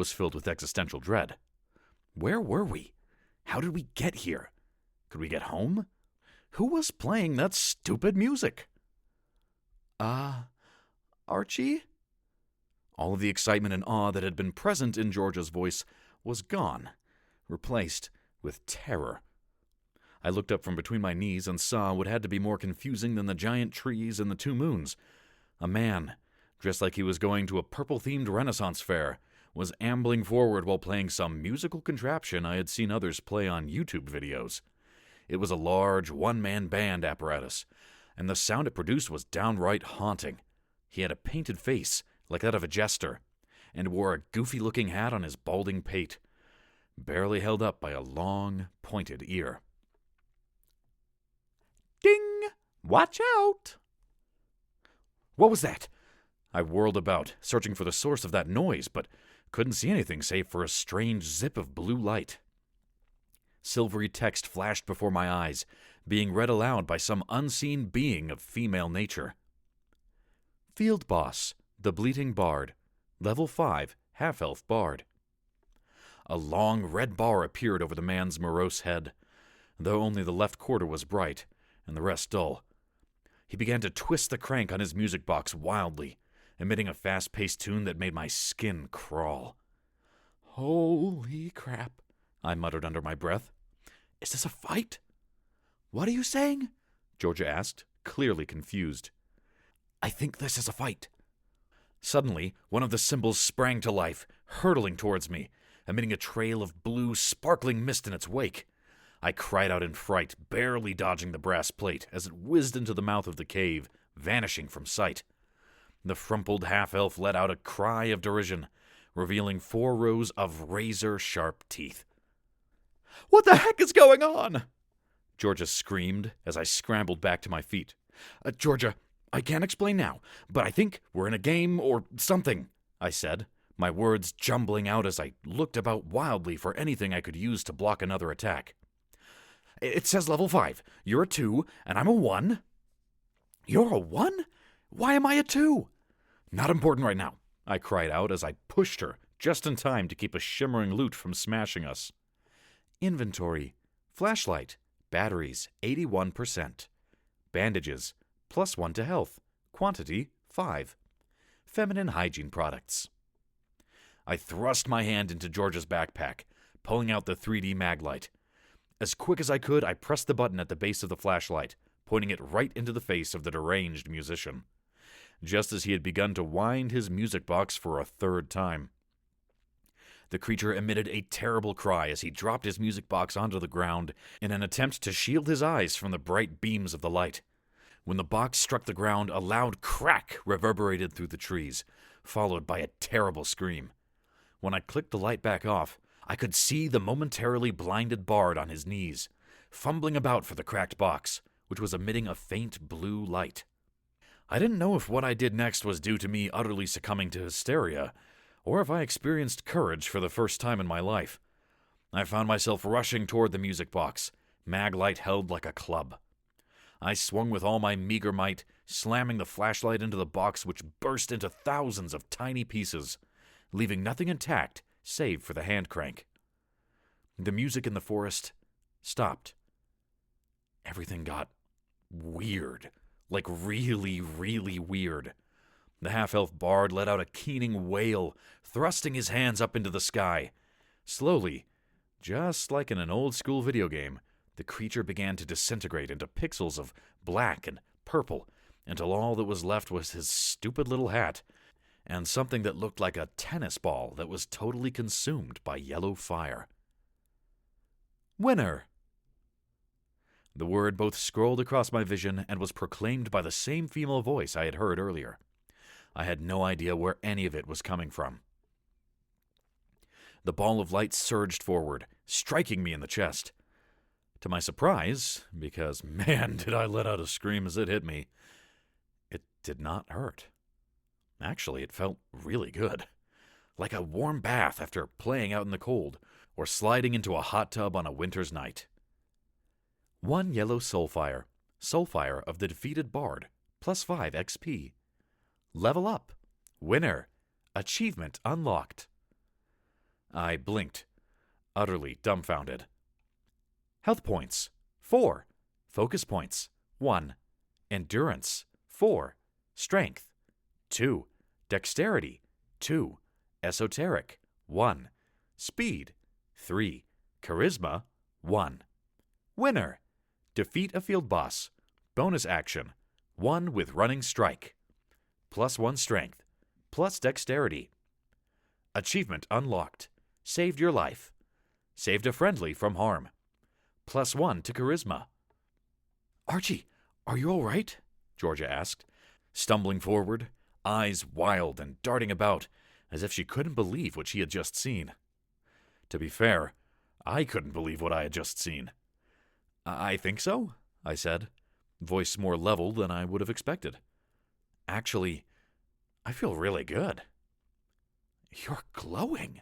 was filled with existential dread. Where were we? How did we get here? Could we get home? Who was playing that stupid music? Archy? All of the excitement and awe that had been present in Georgia's voice was gone, replaced with terror. I looked up from between my knees and saw what had to be more confusing than the giant trees and the two moons. A man, dressed like he was going to a purple-themed Renaissance fair, was ambling forward while playing some musical contraption I had seen others play on YouTube videos. It was a large, one-man band apparatus, and the sound it produced was downright haunting. He had a painted face, like that of a jester, and wore a goofy-looking hat on his balding pate, barely held up by a long, pointed ear. Ding! Watch out! What was that? I whirled about, searching for the source of that noise, but couldn't see anything save for a strange zip of blue light. Silvery text flashed before my eyes, being read aloud by some unseen being of female nature. Field Boss, the Bleating Bard, Level 5, Half-Elf Bard. A long red bar appeared over the man's morose head, though only the left quarter was bright, and the rest dull. He began to twist the crank on his music box wildly, emitting a fast-paced tune that made my skin crawl. Holy crap, I muttered under my breath. Is this a fight? What are you saying? Georgia asked, clearly confused. I think this is a fight. Suddenly, one of the cymbals sprang to life, hurtling towards me, emitting a trail of blue, sparkling mist in its wake. I cried out in fright, barely dodging the brass plate as it whizzed into the mouth of the cave, vanishing from sight. The frumpled half-elf let out a cry of derision, revealing 4 rows of razor-sharp teeth. What the heck is going on? Georgia screamed as I scrambled back to my feet. Georgia, I can't explain now, but I think we're in a game or something, I said, my words jumbling out as I looked about wildly for anything I could use to block another attack. It says level 5. You're a 2, and I'm a 1. You're a 1? Why am I a 2? Not important right now, I cried out as I pushed her, just in time to keep a shimmering loot from smashing us. Inventory. Flashlight. Batteries, 81%. Bandages, +1 to health. Quantity, 5. Feminine hygiene products. I thrust my hand into Georgia's backpack, pulling out the 3D mag light. As quick as I could, I pressed the button at the base of the flashlight, pointing it right into the face of the deranged musician, just as he had begun to wind his music box for a 3rd time. The creature emitted a terrible cry as he dropped his music box onto the ground in an attempt to shield his eyes from the bright beams of the light. When the box struck the ground, a loud crack reverberated through the trees, followed by a terrible scream. When I clicked the light back off, I could see the momentarily blinded bard on his knees, fumbling about for the cracked box, which was emitting a faint blue light. I didn't know if what I did next was due to me utterly succumbing to hysteria, or if I experienced courage for the first time in my life. I found myself rushing toward the music box, mag light held like a club. I swung with all my meager might, slamming the flashlight into the box, which burst into thousands of tiny pieces, leaving nothing intact save for the hand crank. The music in the forest stopped. Everything got weird, like really, really weird. The half-elf bard let out a keening wail, thrusting his hands up into the sky. Slowly, just like in an old-school video game, the creature began to disintegrate into pixels of black and purple, until all that was left was his stupid little hat, and something that looked like a tennis ball that was totally consumed by yellow fire. Winner! The word both scrolled across my vision and was proclaimed by the same female voice I had heard earlier. I had no idea where any of it was coming from. The ball of light surged forward, striking me in the chest. To my surprise, because man did I let out a scream as it hit me, it did not hurt. Actually, it felt really good. Like a warm bath after playing out in the cold, or sliding into a hot tub on a winter's night. 1 yellow soulfire. Soulfire of the defeated bard. +5 XP. Level up. Winner. Achievement unlocked. I blinked, utterly dumbfounded. Health points, 4. Focus points, 1. Endurance, 4. Strength, 2. Dexterity, 2. Esoteric, 1. Speed, 3. Charisma, 1. Winner. Defeat a field boss. Bonus action, 1 with running strike. +1 strength, plus dexterity. Achievement unlocked. Saved your life. Saved a friendly from harm. +1 to charisma. Archie, are you all right? Georgia asked, stumbling forward, eyes wild and darting about, as if she couldn't believe what she had just seen. To be fair, I couldn't believe what I had just seen. I think so, I said, voice more level than I would have expected. Actually, I feel really good. You're glowing,